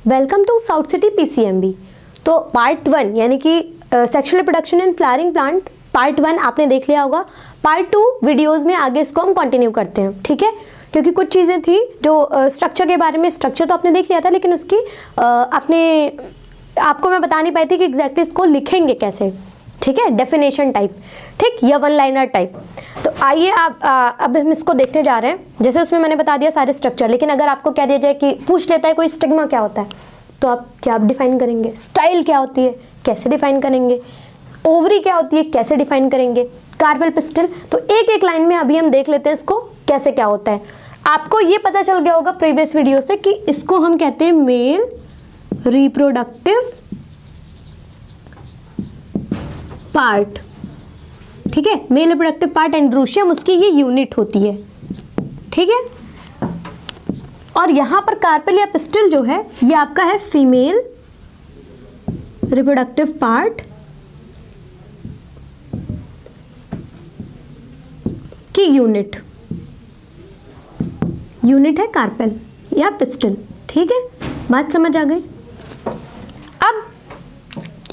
Welcome to South City PCMB. तो part 1 यानी कि sexual reproduction in flowering plant part 1 आपने देख लिया होगा। पार्ट 2 वीडियोस में आगे इसको हम कंटिन्यू करते हैं, ठीक है। क्योंकि कुछ चीज़ें थी जो स्ट्रक्चर के बारे में, स्ट्रक्चर तो आपने देख लिया था लेकिन उसकी आपको मैं बता नहीं पाई थी कि एग्जैक्टली इसको लिखेंगे कैसे, ठीक है, डेफिनेशन टाइप, ठीक, या वन लाइनर टाइप। तो आइए आप अब हम इसको देखने जा रहे हैं। जैसे उसमें मैंने बता दिया सारे स्ट्रक्चर, लेकिन अगर आपको कह दिया जाए कि पूछ लेता है कोई स्टिग्मा क्या होता है, तो आप क्या डिफाइन करेंगे? स्टाइल क्या होती है, कैसे डिफाइन करेंगे? ओवरी क्या होती है, कैसे डिफाइन करेंगे? Carpel pistol. तो एक एक लाइन में अभी हम देख लेते हैं इसको कैसे क्या होता है। आपको ये पता चल गया होगा प्रीवियस वीडियो से कि इसको हम कहते हैं मेल रिप्रोडक्टिव पार्ट, ठीक है। मेल रिप्रोडक्टिव पार्ट एंड्रोशियम उसकी ये यूनिट होती है, ठीक है। और यहां पर कार्पेल या पिस्टल जो है ये आपका है फीमेल रिप्रोडक्टिव पार्ट की यूनिट है कार्पेल या पिस्टल, ठीक है। बात समझ आ गई। अब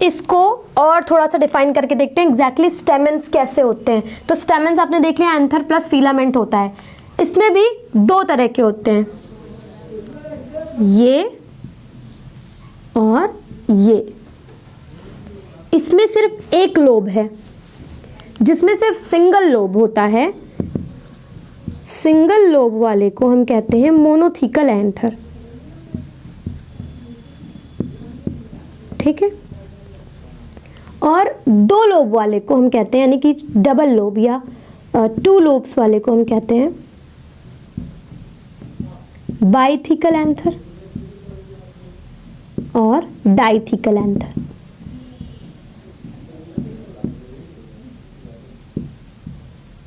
इसको और थोड़ा सा डिफाइन करके देखते हैं एग्जैक्टली स्टेमेंस कैसे होते हैं। तो स्टेमेंस आपने देख लिया, एंथर प्लस फिलामेंट होता है। इसमें भी दो तरह के होते हैं, ये और ये। इसमें सिर्फ एक लोब है जिसमें सिर्फ सिंगल लोब होता है। सिंगल लोब वाले को हम कहते हैं मोनोथिकल एंथर, ठीक है। और दो लोब वाले को हम कहते हैं, यानी कि डबल लोब या 2 लोब्स वाले को हम कहते हैं बाइथिकल एंथर और डाइथिकल एंथर,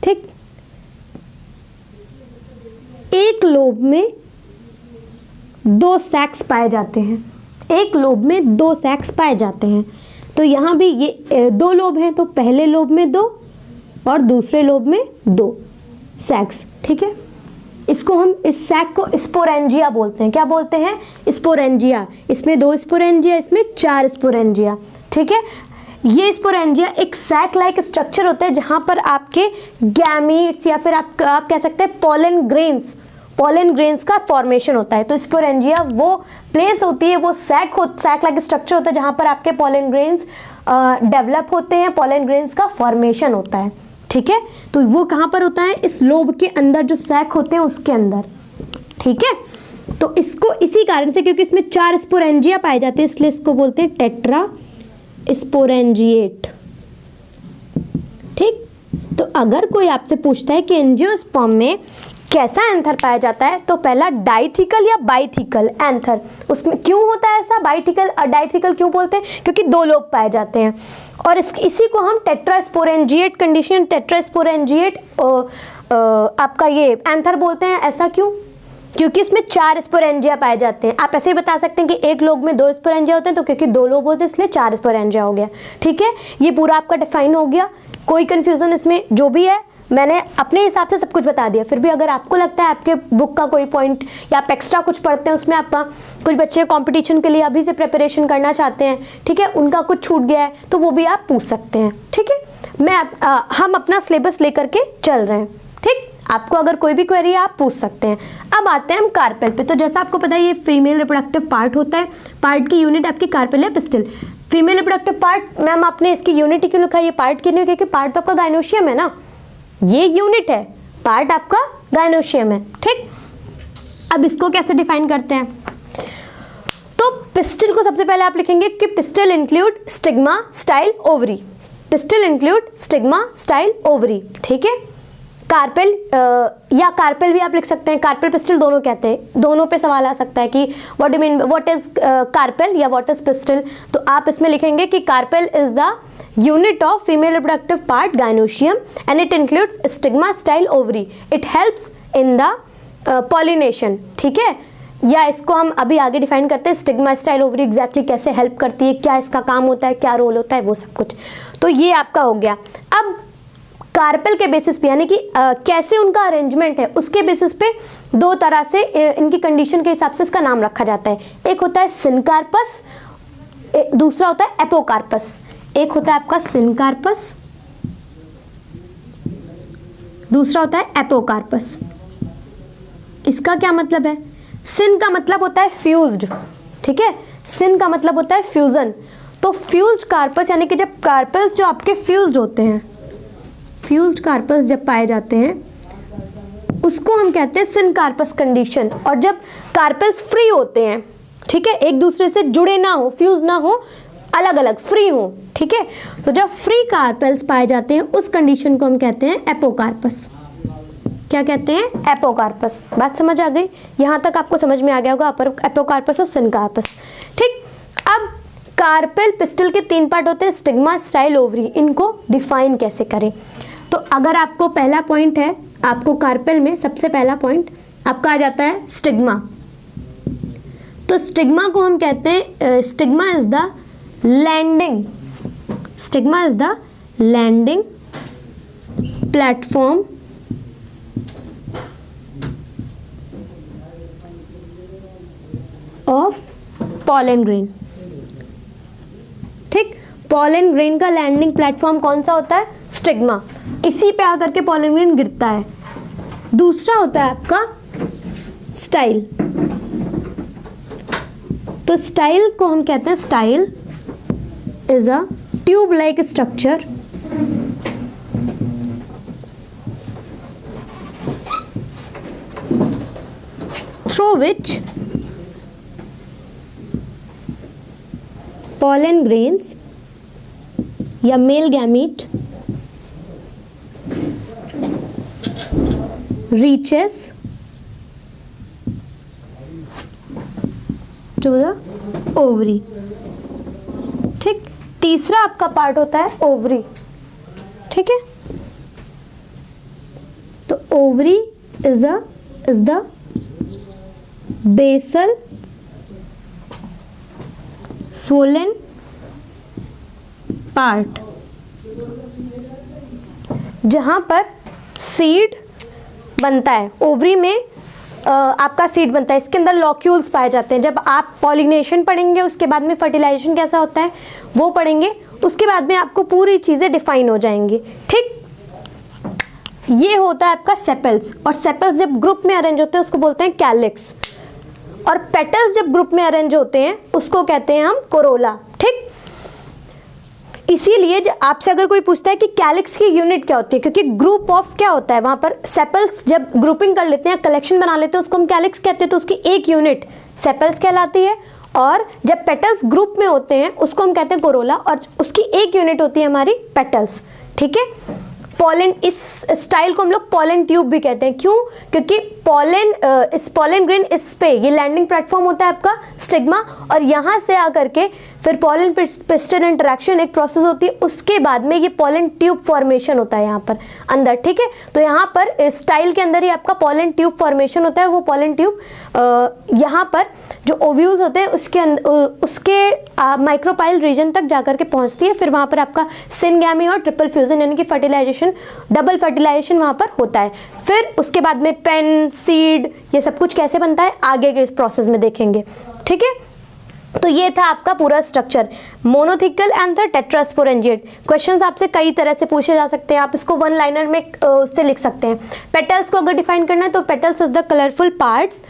ठीक। एक लोब में 2 सैक्स पाए जाते हैं, एक लोब में 2 सैक्स पाए जाते हैं। तो यहाँ भी ये 2 लोब हैं, तो पहले लोब में 2 और दूसरे लोब में 2 सैक्स, ठीक है। इसको हम, इस सैक को स्पोरेंजिया बोलते हैं। क्या बोलते हैं? स्पोरेंजिया। इसमें 2 स्पोरेंजिया, इसमें 4 स्पोरेंजिया, ठीक है। ये स्पोरेंजिया एक सैक लाइक स्ट्रक्चर होता है जहाँ पर आपके गैमीट्स या फिर आप कह सकते हैं पोलन ग्रेन्स का फॉर्मेशन होता है। तो स्पोरेंजिया वो प्लेस होती है, वो सैक लाइक स्ट्रक्चर होता है जहाँ पर आपके पोलन ग्रेन्स डेवलप होते हैं, पोलन ग्रेन्स का फॉर्मेशन होता है, ठीक है। तो वो कहाँ पर होता है? इस लोब के अंदर, जो सैक होते हैं उसके अंदर, ठीक है। तो इसको इसी कारण से, क्योंकि इसमें 4 स्पोरेंजिया पाए जाते हैं, इसलिए इसको बोलते हैं टेट्रा स्पोरेंजिएट, ठीक। तो अगर कोई आपसे पूछता है कि एंजियोस्पर्म में कैसा एंथर पाया जाता है, तो पहला डाइथिकल या बाइथिकल एंथर। उसमें क्यों होता है ऐसा? बाइथिकल और डाइथिकल क्यों बोलते हैं? क्योंकि 2 लोब पाए जाते हैं। और इसी को हम टेट्रास्पोरेंजिएट कंडीशन, टेट्रास्पोरेंजिएट आपका ये एंथर बोलते हैं। ऐसा क्यों? क्योंकि इसमें 4 स्पोरेंजिया पाए जाते हैं। आप ऐसे ही बता सकते हैं कि एक लोब में 2 स्पोरेंजिया होते हैं, तो क्योंकि 2 लोब होते हैं इसलिए 4 स्पोरेंजिया हो गया, ठीक है। ये पूरा आपका डिफाइन हो गया। कोई कंफ्यूजन इसमें जो भी है, मैंने अपने हिसाब से सब कुछ बता दिया। फिर भी अगर आपको लगता है आपके बुक का कोई पॉइंट या आप एक्स्ट्रा कुछ पढ़ते हैं, उसमें आपका कुछ बच्चे कंपटीशन के लिए अभी से प्रिपरेशन करना चाहते हैं, ठीक है, उनका कुछ छूट गया है, तो वो भी आप पूछ सकते हैं, ठीक है। हम अपना सिलेबस लेकर के चल रहे हैं, ठीक। आपको अगर कोई भी क्वेरी है आप पूछ सकते हैं। अब आते हैं हम कार्पेल पे। तो जैसा आपको पता है ये फीमेल रिप्रोडक्टिव पार्ट होता है। पार्ट की यूनिट आपकी कार्पेल है pistol. Female reproductive part, ma'am आपने इसकी यूनिट क्यों लिखा है? ये पार्ट क्यों नहीं? क्योंकि पार्ट तो आपका गायनोशियम है ना, ये यूनिट है, पार्ट आपका गायनोशियम है, ठीक। अब इसको कैसे डिफाइन करते हैं? तो पिस्टल को सबसे पहले आप लिखेंगे कि pistol include stigma, style, ovary. Pistol include stigma, style, ovary, ठीक है। कार्पेल या कार्पेल भी आप लिख सकते हैं, कार्पेल पिस्टल दोनों कहते हैं। दोनों पे सवाल आ सकता है कि what do mean, what is carpel या व्हाट इज पिस्टल। तो आप इसमें लिखेंगे कि carpel is the unit of female reproductive part gynoecium and it includes stigma, style, ovary. It helps in the pollination, ठीक है। या इसको हम अभी आगे डिफाइन करते हैं, स्टिग्मा, स्टाइल, ओवरी एग्जैक्टली कैसे हेल्प करती है, क्या इसका काम होता है, क्या रोल होता है, वो सब कुछ। तो ये आपका हो गया। अब कार्पेल के बेसिस पे, यानी कि कैसे उनका अरेंजमेंट है उसके बेसिस पे दो तरह से इनकी कंडीशन के हिसाब से इसका नाम रखा जाता है। एक होता है सिनकार्पस, दूसरा होता है एपोकार्पस। एक होता है आपका सिनकार्पस, दूसरा होता है एपोकार्पस। इसका क्या मतलब है? सिन का मतलब होता है फ्यूज्ड, ठीक है, सिन का मतलब होता है फ्यूजन। तो फ्यूज्ड कार्पस यानी कि जब कार्पल्स जो आपके फ्यूज्ड होते हैं, फ्यूज्ड कार्पल्स जब पाए जाते हैं उसको हम कहते हैं सिनकार्पस कंडीशन। और जब कार्पल्स फ्री होते हैं, ठीक है, एक दूसरे से जुड़े ना हो, फ्यूज ना हो, अलग अलग फ्री हो, ठीक है, तो जब फ्री कार्पल्स पाए जाते हैं उस कंडीशन को हम कहते हैं एपोकार्पस। क्या कहते हैं? एपोकार्पस। बात समझ आ गई? यहाँ तक आपको समझ में आ गया होगा एपोकार्पस और सिनकार्पस। ठीक, अब कार्पेल पिस्टल के 3 पार्ट होते हैं, स्टिग्मा, स्टाइल, ओवरी। इनको डिफाइन कैसे करें? तो अगर आपको पहला पॉइंट है, आपको कार्पेल में सबसे पहला पॉइंट आपका आ जाता है स्टिग्मा। तो स्टिग्मा को हम कहते हैं, stigma is the landing, stigma is the landing platform of pollen grain. ठीक, पॉलन ग्रेन का लैंडिंग प्लेटफॉर्म कौन सा होता है? स्टिग्मा। इसी पे आकर के पॉलन ग्रेन गिरता है। दूसरा होता है आपका स्टाइल। तो स्टाइल को हम कहते हैं, style is a tube like structure through which pollen grains या male gamete reaches to the ovary। ठीक, तीसरा आपका पार्ट होता है ओवरी। ठीक है, तो ovary is the basal swollen part, जहां पर सीड बनता है। ओवरी में आपका सीड बनता है, इसके अंदर लॉक्यूल्स पाए जाते हैं। जब आप पॉलिनेशन पढ़ेंगे उसके बाद में फर्टिलाइजेशन कैसा होता है वो पढ़ेंगे, उसके बाद में आपको पूरी चीज़ें डिफाइन हो जाएंगी। ठीक, ये होता है आपका सेपल्स, और सेपल्स जब ग्रुप में अरेंज होते हैं उसको बोलते हैं कैलिक्स, और पेटल्स जब ग्रुप में अरेंज होते हैं उसको कहते हैं हम कोरोला। ठीक, इसीलिए आपसे अगर कोई पूछता है कि कैलिक्स की यूनिट क्या होती है, क्योंकि ग्रुप ऑफ क्या होता है वहाँ पर, सेपल्स जब ग्रुपिंग कर लेते हैं, कलेक्शन बना लेते हैं, उसको हम कैलिक्स कहते हैं, तो उसकी एक यूनिट सेपल्स कहलाती है। और जब पेटल्स ग्रुप में होते हैं उसको हम कहते हैं कोरोला, और उसकी एक यूनिट होती है हमारी पेटल्स। ठीक है, पॉलन, इस स्टाइल को हम लोग पॉलन ट्यूब भी कहते हैं। क्यों? क्योंकि पॉलन, इस पॉलन ग्रेन, इस पे ये लैंडिंग प्लेटफॉर्म होता है आपका स्टिग्मा, और यहाँ से आकर के फिर पॉलन पिस्टल इंटरेक्शन एक प्रोसेस होती है, उसके बाद में ये पॉलन ट्यूब फॉर्मेशन होता है यहाँ पर अंदर। ठीक है, तो यहाँ पर स्टाइल के अंदर ही आपका पॉलन ट्यूब फॉर्मेशन होता है। वो पॉलन ट्यूब यहाँ पर जो ओव्यूल्स होते हैं उसके उसके माइक्रोपाइल रीजन तक जाकर के पहुँचती है। फिर वहाँ पर आपका सिनगैमी और ट्रिपल फ्यूजन यानी कि फर्टिलाइजेशन, डबल फर्टिलाइजेशन वहाँ पर होता है। फिर उसके बाद में पेन, सीड, ये सब कुछ कैसे बनता है आगे के इस प्रोसेस में देखेंगे। ठीक है, तो ये था आपका पूरा स्ट्रक्चर, मोनोथिकल एंथर, टेट्रास्पोरेंजिएट। क्वेश्चंस आपसे कई तरह से पूछे जा सकते हैं, आप इसको वन लाइनर में उससे लिख सकते हैं। पेटल्स को अगर डिफाइन करना है तो petals is the colourful parts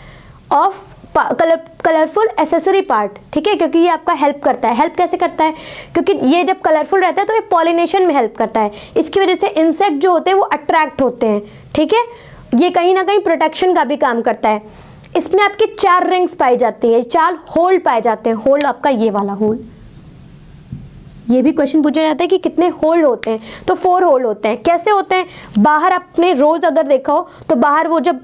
of colourful accessory part. ठीक है, क्योंकि ये आपका हेल्प करता है। हेल्प कैसे करता है? क्योंकि ये जब कलरफुल रहता है तो ये पॉलिनेशन में हेल्प करता है। इसकी वजह से इंसेक्ट जो होते हैं वो अट्रैक्ट होते हैं। ठीक है, ये कहीं ना कहीं प्रोटेक्शन का भी काम करता है। इसमें आपकी 4 रिंग्स पाई जाती हैं, 4 होल पाए जाते हैं। होल आपका ये वाला होल, ये भी क्वेश्चन पूछा जाता है कि कितने होल होते हैं, तो 4 होल होते हैं। कैसे होते हैं? बाहर आपने रोज अगर देखा हो तो बाहर वो जब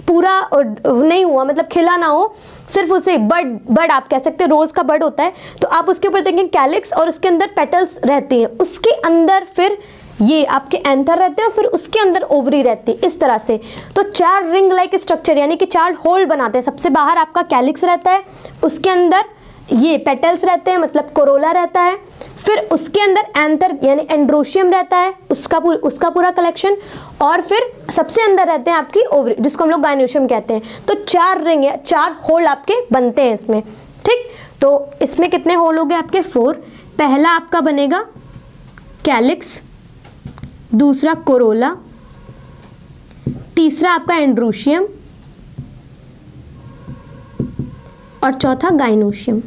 पूरा नहीं हुआ, मतलब खिला ना हो, सिर्फ उसे बड आप कह सकते हैं, रोज का बड होता है, तो आप उसके ऊपर देखें कैलिक्स और उसके अंदर पेटल्स रहती हैं, उसके अंदर फिर ये आपके एंथर रहते हैं और फिर उसके अंदर ओवरी रहती है, इस तरह से। तो 4 रिंग लाइक स्ट्रक्चर यानी कि 4 होल बनाते हैं। सबसे बाहर आपका कैलिक्स रहता है, उसके अंदर ये पेटल्स रहते हैं, मतलब कोरोला रहता है, फिर उसके अंदर एंथर यानी एंड्रोशियम रहता है, उसका पूरा कलेक्शन, और फिर सबसे अंदर रहते हैं आपकी ओवरी जिसको हम लोग गाइनोशियम कहते हैं। तो 4 रिंग है, 4 होल आपके बनते हैं इसमें, ठीक। तो इसमें कितने होल हो गए आपके 4। पहला आपका बनेगा कैलिक्स, दूसरा कोरोला, तीसरा आपका एंड्रोशियम और चौथा गाइनोशियम,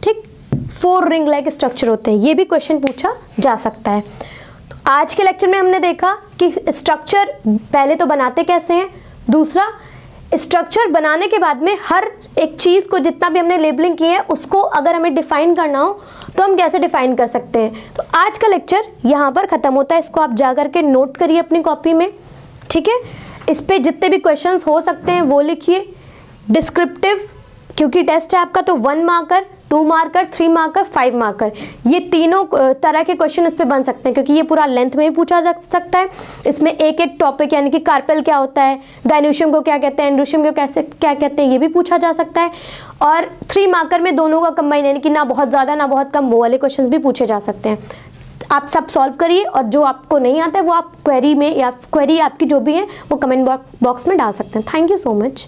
ठीक। 4 रिंग लाइक स्ट्रक्चर होते हैं, ये भी क्वेश्चन पूछा जा सकता है। तो आज के लेक्चर में हमने देखा कि स्ट्रक्चर पहले तो बनाते कैसे हैं, दूसरा स्ट्रक्चर बनाने के बाद में हर एक चीज़ को जितना भी हमने लेबलिंग की है उसको अगर हमें डिफाइन करना हो तो हम कैसे डिफाइन कर सकते हैं। तो आज का लेक्चर यहाँ पर ख़त्म होता है, इसको आप जा करके नोट करिए अपनी कॉपी में, ठीक है। इस पे जितने भी क्वेश्चंस हो सकते हैं वो लिखिए। डिस्क्रिप्टिव क्योंकि टेस्ट है आपका, तो 1 मार्कर, 2 मार्कर, 3 मार्कर, 5 मार्कर, ये तीनों तरह के क्वेश्चन इस पे बन सकते हैं क्योंकि ये पूरा लेंथ में भी पूछा जा सकता है। इसमें एक एक टॉपिक यानी कि कार्पेल क्या होता है, गाइनोशियम को क्या कहते हैं, एंड्रोशियम को कैसे क्या कहते हैं, ये भी पूछा जा सकता है। और 3 मार्कर में दोनों का कंबाइन यानी कि ना बहुत ज़्यादा ना बहुत कम, वो वाले क्वेश्चन भी पूछे जा सकते हैं। आप सब सॉल्व करिए और जो आपको नहीं आता है वो आप क्वेरी में या क्वेरी आपकी जो भी है वो कमेंट बॉक्स में डाल सकते हैं। Thank you so much.